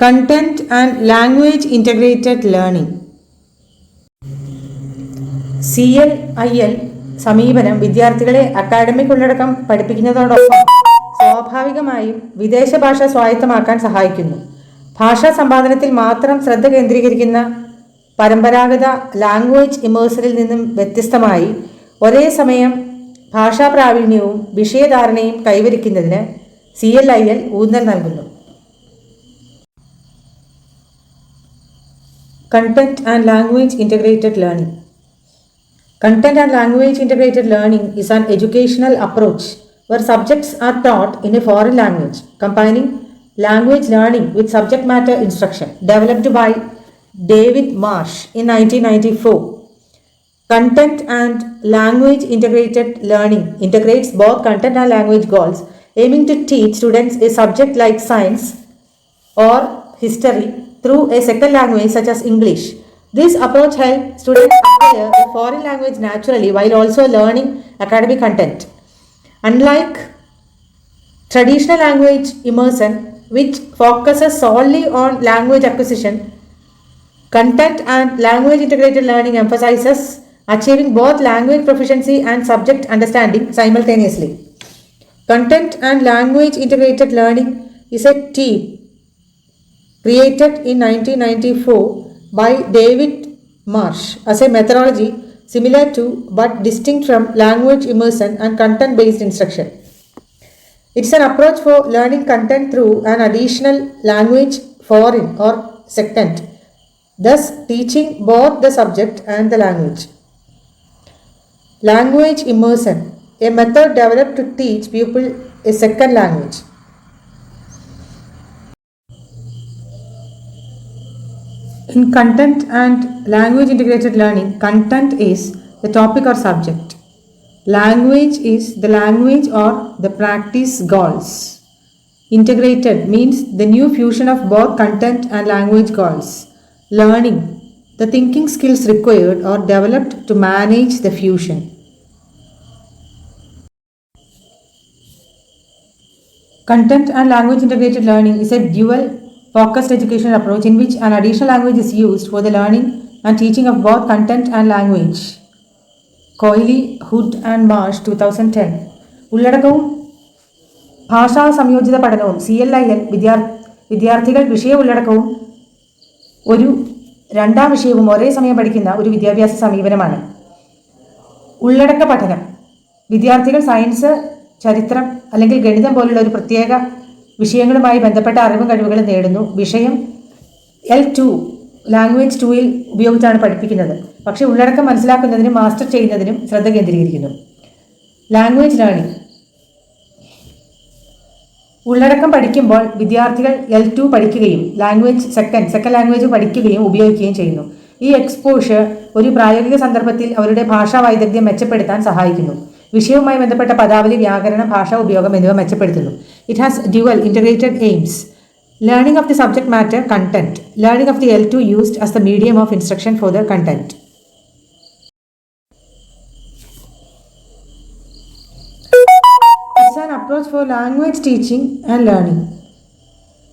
Content and language integrated learning. CLIL സമീപനം വിദ്യാർത്ഥികളെ academic ഉള്ളടക്കം പഠിപ്പിക്കുന്നതോടൊപ്പം സ്വാഭാവികമായും വിദേശ ഭാഷ സ്വായത്തമാക്കാൻ സഹായിക്കുന്നു. ഭാഷാ സമ്പാദനത്തിൽ മാത്രം ശ്രദ്ധ കേന്ദ്രീകരിക്കുന്ന പരമ്പരാഗത ലാംഗ്വേജ് ഇമേഴ്സറിൽ നിന്നും വ്യത്യസ്തമായി ഒരേ സമയം ഭാഷാ പ്രാവീണ്യവും വിഷയധാരണയും കൈവരിക്കുന്നതിന് CLIL ഊന്നൽ നൽകുന്നു. Content and language integrated learning. Content and language integrated learning is an educational approach where subjects are taught in a foreign language, combining language learning with subject matter instruction, developed by David Marsh in 1994. Content and language integrated learning integrates both content and language goals, aiming to teach students a subject like science or history through a second language such as English. This approach helps students acquire a foreign language naturally while also learning academic content. Unlike traditional language immersion, which focuses solely on language acquisition, content and language integrated learning emphasizes achieving both language proficiency and subject understanding simultaneously. Content and language integrated learning is a team created in 1994 by David Marsh as a methodology similar to but distinct from language immersion and content-based instruction. It's an approach for learning content through an additional language, foreign or second, thus teaching both the subject and the language. Language immersion, a method developed to teach people a second language. In content and language integrated learning, content is the topic or subject. Language is the language or the practice goals. Integrated means the new fusion of both content and language goals. Learning, the thinking skills required or developed to manage the fusion. Content and language integrated learning is a dual focused educational approach in which an additional language is used for the learning and teaching of both content and language. Coyley, Hood and Marsh 2010. ഉള്ളടക്കവും ഭാഷാ സംയോജിത പഠനവും CLIL വിദ്യാർത്ഥികൾ വിഷയ ഉള്ളടക്കവും ഒരു രണ്ടാം വിഷയവും ഒരേ സമയം പഠിക്കുന്ന ഒരു വിദ്യാഭ്യാസ സമീപനമാണ്. ഉള്ളടക്ക പഠനം വിദ്യാർത്ഥികൾ സയൻസ്, ചരിത്രം അല്ലെങ്കിൽ ഗണിതം പോലുള്ള ഒരു പ്രത്യേക വിഷയങ്ങളുമായി ബന്ധപ്പെട്ട അറിവും കഴിവുകളും നേടുന്നു. വിഷയം L2 ലാംഗ്വേജ് 2ൽ ഉപയോഗിച്ചാണ് പഠിപ്പിക്കുന്നത്. പക്ഷേ ഉള്ളടക്കം മനസ്സിലാക്കുന്നതിനും മാസ്റ്റർ ചെയ്യുന്നതിനും ശ്രദ്ധ കേന്ദ്രീകരിക്കുന്നു. ലാംഗ്വേജ് ലേണിംഗ്, ഉള്ളടക്കം പഠിക്കുമ്പോൾ വിദ്യാർത്ഥികൾ L2 പഠിക്കുകയും ലാംഗ്വേജ് സെക്കൻഡ് ലാംഗ്വേജ് പഠിക്കുകയും ഉപയോഗിക്കുകയും ചെയ്യുന്നു. ഈ എക്സ്പോഷർ ഒരു പ്രായോഗിക സന്ദർഭത്തിൽ അവരുടെ ഭാഷാ വൈദഗ്ധ്യം മെച്ചപ്പെടുത്താൻ സഹായിക്കുന്നു. വിഷയവുമായി ബന്ധപ്പെട്ട പദാവലി, വ്യാകരണം, ഭാഷാ ഉപയോഗം എന്നിവ മെച്ചപ്പെടുത്തുന്നു. It has dual integrated aims. Learning of the subject matter, content. Learning of the L2 used as the medium of instruction for the content. It's an approach for language teaching and learning.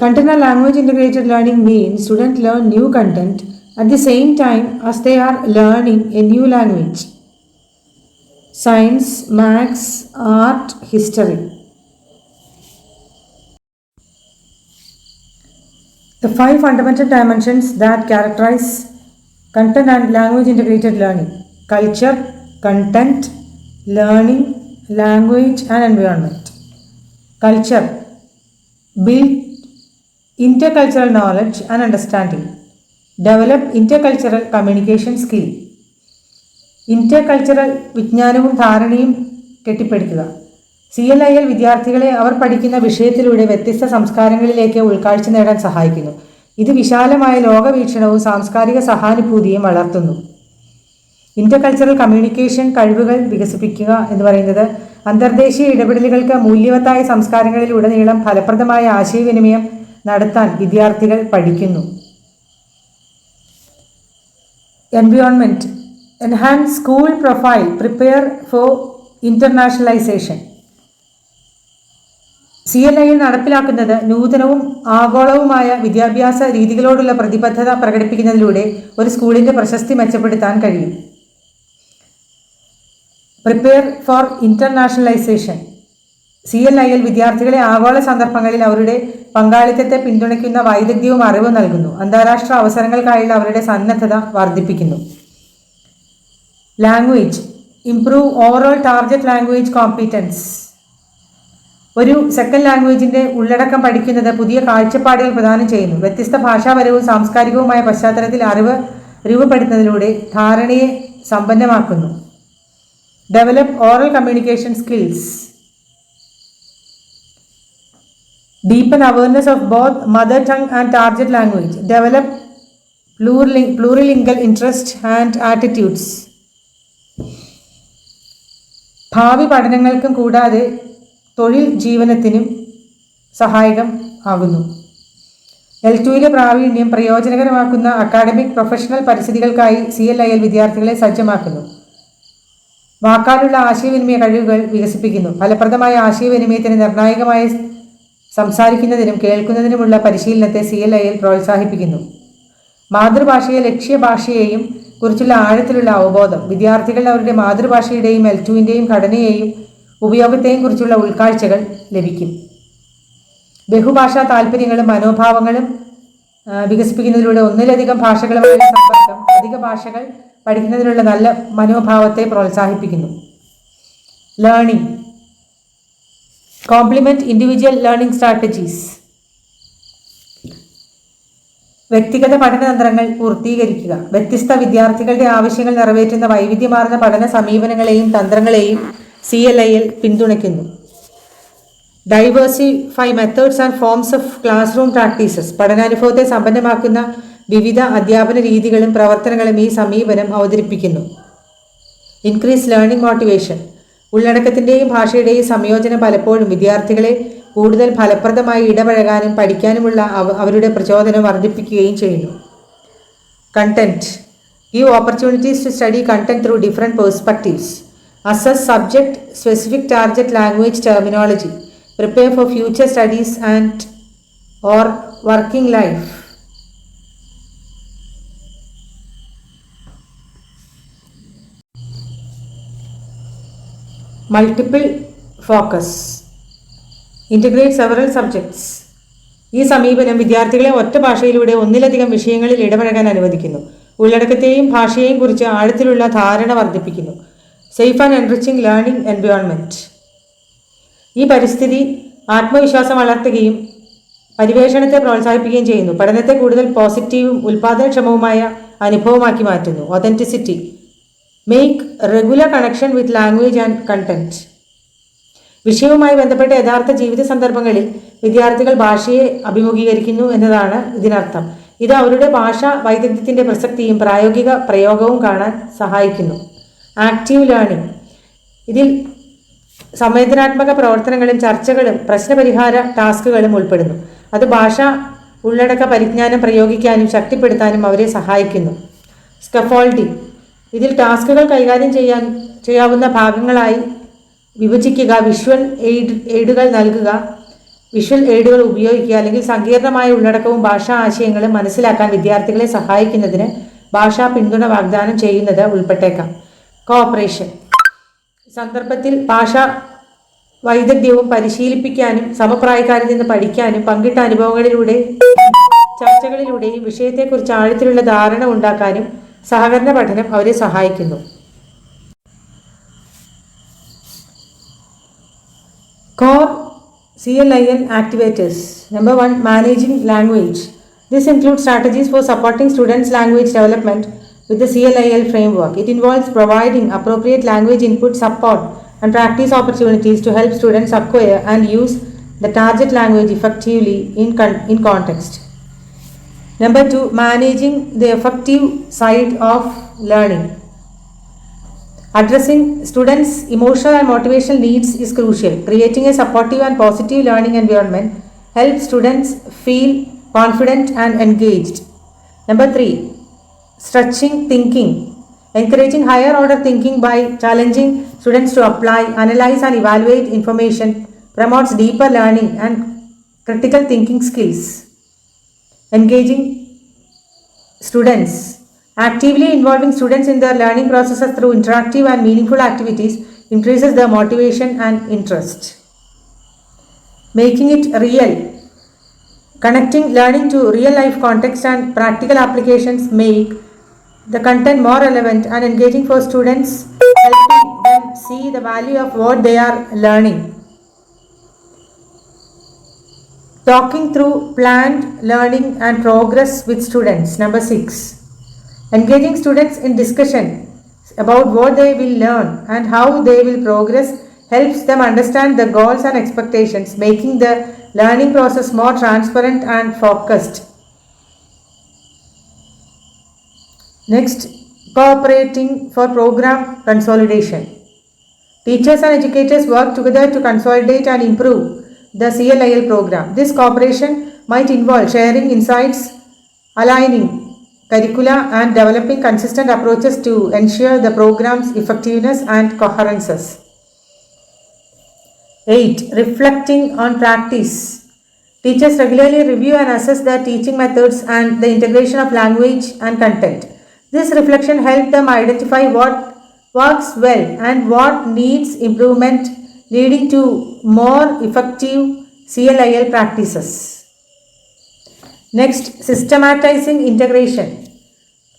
Content and language integrated learning means students learn new content at the same time as they are learning a new language. Science, maths, art, history. The 5 fundamental dimensions that characterize content and language integrated learning: culture, content, learning, language and environment. Culture, build intercultural knowledge and understanding. Develop intercultural communication skill. Intercultural വിജ്ഞാനവും ധാരണയും കെട്ടിപ്പടുക്കുക. CLIL വിദ്യാർത്ഥികളെ അവർ പഠിക്കുന്ന വിഷയത്തിലൂടെ വ്യത്യസ്ത സംസ്കാരങ്ങളിലേക്ക് ഉൾക്കാഴ്ച നേടാൻ സഹായിക്കുന്നു. ഇത് വിശാലമായ ലോകവീക്ഷണവും സാംസ്കാരിക സഹാനുഭൂതിയും വളർത്തുന്നു. ഇന്റർകൾച്ചറൽ കമ്മ്യൂണിക്കേഷൻ കഴിവുകൾ വികസിപ്പിക്കുക എന്ന് പറയുന്നത് അന്തർദേശീയ ഇടപെടലുകൾക്ക് മൂല്യവത്തായ സംസ്കാരങ്ങളിലുടനീളം ഫലപ്രദമായ ആശയവിനിമയം നടത്താൻ വിദ്യാർത്ഥികൾ പഠിക്കുന്നു. Environment, enhance school profile, prepare for internationalization. CLIL നടപ്പിലാക്കുന്നത് നൂതനവും ആഗോളവുമായ വിദ്യാഭ്യാസ രീതികളോടുള്ള പ്രതിബദ്ധത പ്രകടിപ്പിക്കുന്നതിലൂടെ ഒരു സ്കൂളിൻ്റെ പ്രശസ്തി മെച്ചപ്പെടുത്താൻ കഴിയും. Prepare for internationalisation. CLIL വിദ്യാർത്ഥികളെ ആഗോള സന്ദർഭങ്ങളിൽ അവരുടെ പങ്കാളിത്തത്തെ പിന്തുണയ്ക്കുന്ന വൈദഗ്ധ്യവും അറിവും നൽകുന്നു. അന്താരാഷ്ട്ര അവസരങ്ങൾക്കായുള്ള അവരുടെ സന്നദ്ധത വർദ്ധിപ്പിക്കുന്നു. Language. Improve overall target language competence. ഒരു സെക്കൻഡ് ലാംഗ്വേജിൻ്റെ ഉള്ളടക്കം പഠിക്കുന്നത് പുതിയ കാഴ്ചപ്പാടുകൾ പ്രദാനം ചെയ്യുന്നു. വ്യത്യസ്ത ഭാഷാപരവും സാംസ്കാരികവുമായ പശ്ചാത്തലത്തിൽ അറിവ് രൂപപ്പെടുത്തുന്നതിലൂടെ ധാരണയെ സമ്പന്നമാക്കുന്നു. Develop oral communication skills. Deepen awareness of both mother tongue and target language. Develop plurilingual interest and attitudes. ഭാവി പഠനങ്ങൾക്കും കൂടാതെ തൊഴിൽ ജീവനത്തിനും സഹായകം ആകുന്നു. L2 പ്രാവീണ്യം പ്രയോജനകരമാക്കുന്ന അക്കാഡമിക് പ്രൊഫഷണൽ പരിസ്ഥിതികൾക്കായി CLIL വിദ്യാർത്ഥികളെ സജ്ജമാക്കുന്നു. വാക്കാലുള്ള ആശയവിനിമയ കഴിവുകൾ വികസിപ്പിക്കുന്നു. ഫലപ്രദമായ ആശയവിനിമയത്തിന് നിർണായകമായ സംസാരിക്കുന്നതിനും കേൾക്കുന്നതിനുമുള്ള പരിശീലനത്തെ CLIL പ്രോത്സാഹിപ്പിക്കുന്നു. മാതൃഭാഷയെ ലക്ഷ്യഭാഷയെയും കുറിച്ചുള്ള ആഴത്തിലുള്ള അവബോധം. വിദ്യാർത്ഥികൾ അവരുടെ മാതൃഭാഷയുടെയും L2 ഘടനയെയും ഉപയോഗത്തെയും കുറിച്ചുള്ള ഉൾക്കാഴ്ചകൾ ലഭിക്കും. ബഹുഭാഷാ താല്പര്യങ്ങളും മനോഭാവങ്ങളും വികസിപ്പിക്കുന്നതിലൂടെ ഒന്നിലധികം ഭാഷകളുമായുള്ള സമ്പർക്കം അധിക ഭാഷകൾ പഠിക്കുന്നതിനുള്ള നല്ല മനോഭാവത്തെ പ്രോത്സാഹിപ്പിക്കുന്നു. Learning. Complement individual learning strategies. വ്യക്തിഗത പഠനതന്ത്രങ്ങൾ പൂർത്തീകരിക്കുക. വ്യത്യസ്ത വിദ്യാർത്ഥികളുടെ ആവശ്യങ്ങൾ നിറവേറ്റുന്ന വൈവിധ്യമാർന്ന പഠന സമീപനങ്ങളെയും തന്ത്രങ്ങളെയും CLIL പിന്തുണയ്ക്കുന്നു. Diversify methods and forms of classroom practices. പഠനാനുഭവത്തെ സമ്പന്നമാക്കുന്ന വിവിധ അധ്യാപന രീതികളും പ്രവർത്തനങ്ങളും ഈ സമീപനം അവതരിപ്പിക്കുന്നു. Increase learning motivation. ഉള്ളടക്കത്തിൻ്റെയും ഭാഷയുടെയും സംയോജനം പലപ്പോഴും വിദ്യാർത്ഥികളെ കൂടുതൽ ഫലപ്രദമായി ഇടപഴകാനും പഠിക്കാനുമുള്ള അവരുടെ പ്രചോദനം വർദ്ധിപ്പിക്കുകയും ചെയ്യുന്നു. Content. Give opportunities to study content through different perspectives. Assess subject specific target language terminology. Prepare for future studies and or working life. Multiple focus. Integrate several subjects. ഈ സമീപനം വിദ്യാർത്ഥികളെ ഒറ്റ ഭാഷയിലൂടെ ഒന്നിലധികം വിഷയങ്ങളിൽ ഇടപഴകാൻ അനുവദിക്കുന്നു. ഉള്ളടക്കത്തെയും ഭാഷയെയും കുറിച്ച് ആഴത്തിലുള്ള ധാരണ വർദ്ധിപ്പിക്കുന്നു. Safe and enriching learning environment. ഈ പരിസ്ഥിതി ആത്മവിശ്വാസം വളർത്തുകയും പരിവേഷണത്തെ പ്രോത്സാഹിപ്പിക്കുകയും ചെയ്യുന്നു. പഠനത്തെ കൂടുതൽ പോസിറ്റീവും ഉൽപാദനക്ഷമവുമായ അനുഭവമാക്കി മാറ്റുന്നു. Authenticity. Make regular connection with language and content. വിഷയവുമായി ബന്ധപ്പെട്ട യഥാർത്ഥ ജീവിത സന്ദർഭങ്ങളിൽ വിദ്യാർത്ഥികൾ ഭാഷയെ അഭിമുഖീകരിക്കുന്നു എന്നതാണ് ഇതിനർത്ഥം. ഇത് അവരുടെ ഭാഷാ വൈദഗ്ധ്യത്തിൻ്റെ പ്രസക്തിയും പ്രായോഗിക പ്രയോഗവും കാണാൻ സഹായിക്കുന്നു. Active learning. ഇതിൽ സംവേദനാത്മക പ്രവർത്തനങ്ങളും ചർച്ചകളും പ്രശ്നപരിഹാര ടാസ്കുകളും ഉൾപ്പെടുന്നു. അത് ഭാഷ ഉള്ളടക്ക പരിജ്ഞാനം പ്രയോഗിക്കാനും ശക്തിപ്പെടുത്താനും അവരെ സഹായിക്കുന്നു. സ്കഫോൾഡിംഗ്. ഇതിൽ ടാസ്കുകൾ കൈകാര്യം ചെയ്യാവുന്ന ഭാഗങ്ങളായി വിഭജിക്കുക, വിഷ്വൽ എയ്ഡുകൾ നൽകുക, വിഷ്വൽ എയ്ഡുകൾ ഉപയോഗിക്കുക അല്ലെങ്കിൽ സങ്കീർണമായ ഉള്ളടക്കവും ഭാഷാ ആശയങ്ങളും മനസ്സിലാക്കാൻ വിദ്യാർത്ഥികളെ സഹായിക്കുന്നതിന് ഭാഷാ പിന്തുണ വാഗ്ദാനം ചെയ്യുന്നത് ഉൾപ്പെട്ടേക്കാം. കോഓപ്പറേഷൻ. സന്ദർഭത്തിൽ ഭാഷാ വൈദഗ്ധ്യവും പരിശീലിപ്പിക്കാനും സമപ്രായക്കാരിൽ നിന്ന് പഠിക്കാനും പങ്കിട്ട അനുഭവങ്ങളിലൂടെ ചർച്ചകളിലൂടെയും വിഷയത്തെക്കുറിച്ച് ആഴത്തിലുള്ള ധാരണ ഉണ്ടാക്കാനും സഹകരണ പഠനം അവരെ സഹായിക്കുന്നു. Core CLIL activators. Number 1, managing language. This includes strategies for supporting students' language development with the CLIL framework. It involves providing appropriate language input, support, and practice opportunities to help students acquire and use the target language effectively in context. Number 2, managing the effective side of learning. Addressing students' emotional and motivational needs is crucial. Creating a supportive and positive learning environment helps students feel confident and engaged. Number 3, stretching thinking. Encouraging higher order thinking by challenging students to apply, analyze and evaluate information promotes deeper learning and critical thinking skills. Engaging students. Actively involving students in their learning processes through interactive and meaningful activities increases their motivation and interest. Making it real. Connecting learning to real life context and practical applications make the content more relevant and engaging for students, helping them see the value of what they are learning. Talking through planned learning and progress with students. Number 6. Engaging students in discussion about what they will learn and how they will progress helps them understand the goals and expectations, making the learning process more transparent and focused. Next, cooperating for program consolidation. Teachers and educators work together to consolidate and improve the CLIL program. This cooperation might involve sharing insights, aligning curricula, and developing consistent approaches to ensure the program's effectiveness and coherences. 8. Reflecting on practice. Teachers regularly review and assess their teaching methods and the integration of language and content. This reflection helps them identify what works well and what needs improvement, leading to more effective CLIL practices. Next, systematizing integration.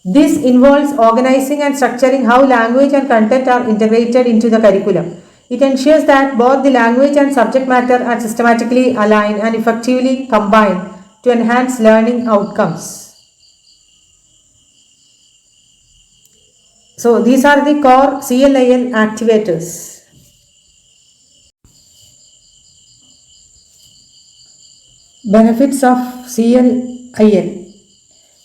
This involves organizing and structuring how language and content are integrated into the curriculum. It ensures that both the language and subject matter are systematically aligned and effectively combined to enhance learning outcomes. So, these are the core CLIL activators. Benefits of CLIL.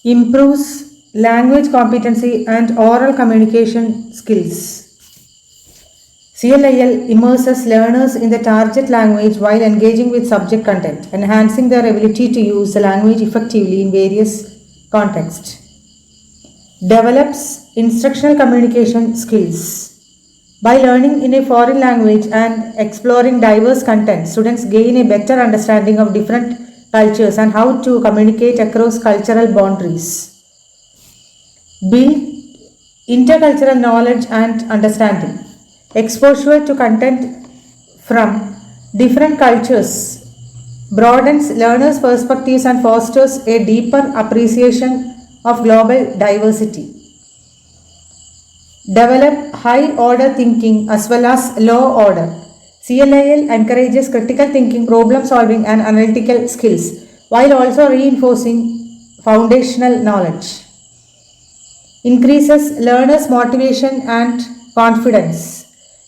Improves language competency and oral communication skills. CLIL immerses learners in the target language while engaging with subject content, enhancing their ability to use the language effectively in various contexts. Develops instructional communication skills. By learning in a foreign language and exploring diverse content, students gain a better understanding of different cultures and how to communicate across cultural boundaries. Build intercultural knowledge and understanding. Exposure to content from different cultures broadens learners' perspectives and fosters a deeper appreciation of global diversity. Develop high order thinking as well as low order. CLIL encourages critical thinking, problem solving, and analytical skills while also reinforcing foundational knowledge. Increases learners' motivation and confidence.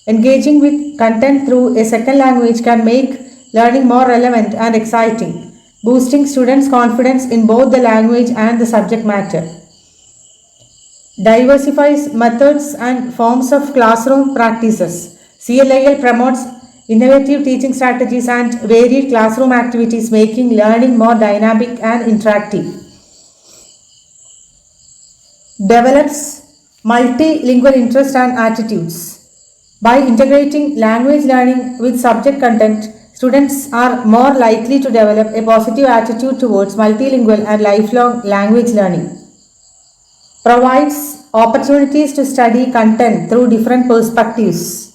Engaging with content through a second language can make learning more relevant and exciting, boosting students' confidence in both the language and the subject matter. Diversifies methods and forms of classroom practices. CLIL promotes innovative teaching strategies and varied classroom activities, making learning more dynamic and interactive. Develops multilingual interest and attitudes. By integrating language learning with subject content, students are more likely to develop a positive attitude towards multilingual and lifelong language learning. Provides opportunities to study content through different perspectives.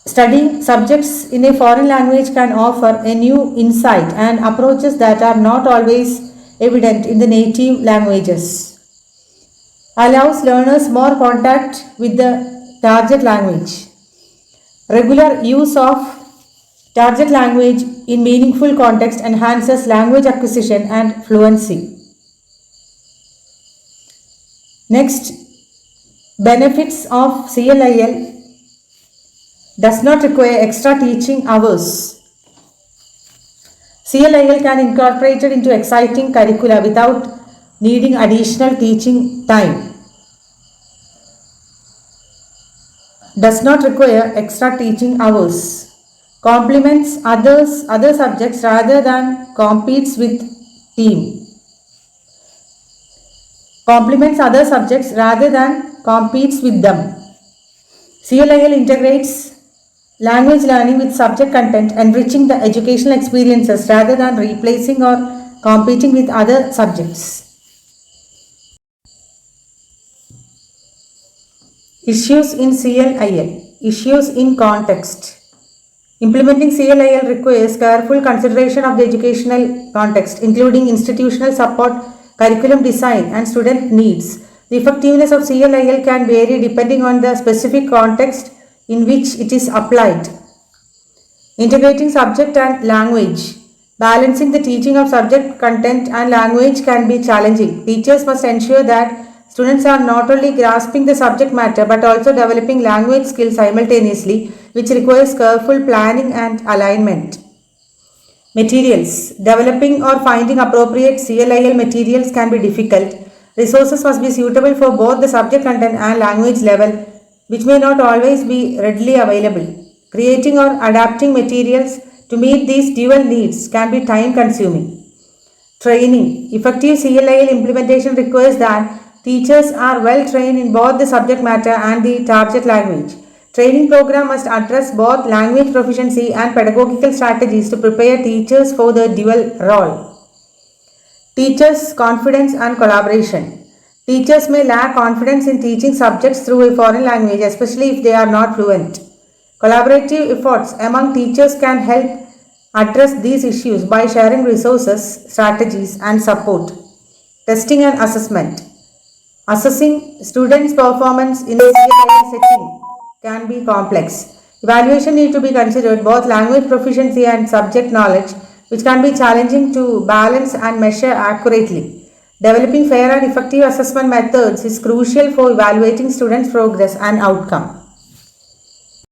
Studying subjects in a foreign language can offer a new insight and approaches that are not always evident in the native languages. Allows learners more contact with the target language. Regular use of target language in meaningful context enhances language acquisition and fluency. Next, benefits of CLIL does not require extra teaching hours. CLIL can be incorporated into exciting curricula without needing additional teaching time. Does not require extra teaching hours. Complements other subjects rather than competes with team. Complements other subjects rather than competes with them. CLIL integrates Language learning with subject content enriching the educational experiences rather than replacing or competing with other subjects. Issues in CLIL. Issues in context. Implementing CLIL requires careful consideration of the educational context, including institutional support, curriculum design, and student needs. The effectiveness of CLIL can vary depending on the specific context in which it is applied. Integrating subject and language. Balancing the teaching of subject content and language can be challenging. Teachers must ensure that students are not only grasping the subject matter but also developing language skills simultaneously, which requires careful planning and alignment. Materials. Developing or finding appropriate CLIL materials can be difficult. Resources must be suitable for both the subject content and language level, which may not always be readily available. Creating or adapting materials to meet these dual needs can be time consuming. Training. Effective CLIL implementation requires that teachers are well trained in both the subject matter and the target language. Training program must address both language proficiency and pedagogical strategies to prepare teachers for the dual role. Teachers' confidence and collaboration. Teachers may lack confidence in teaching subjects through a foreign language, especially if they are not fluent. Collaborative efforts among teachers can help address these issues by sharing resources, strategies, and support. Testing and assessment. Assessing students' performance in a CLIL setting can be complex. Evaluation needs to be considered both language proficiency and subject knowledge, which can be challenging to balance and measure accurately. Developing fair and effective assessment methods is crucial for evaluating students' progress and outcome.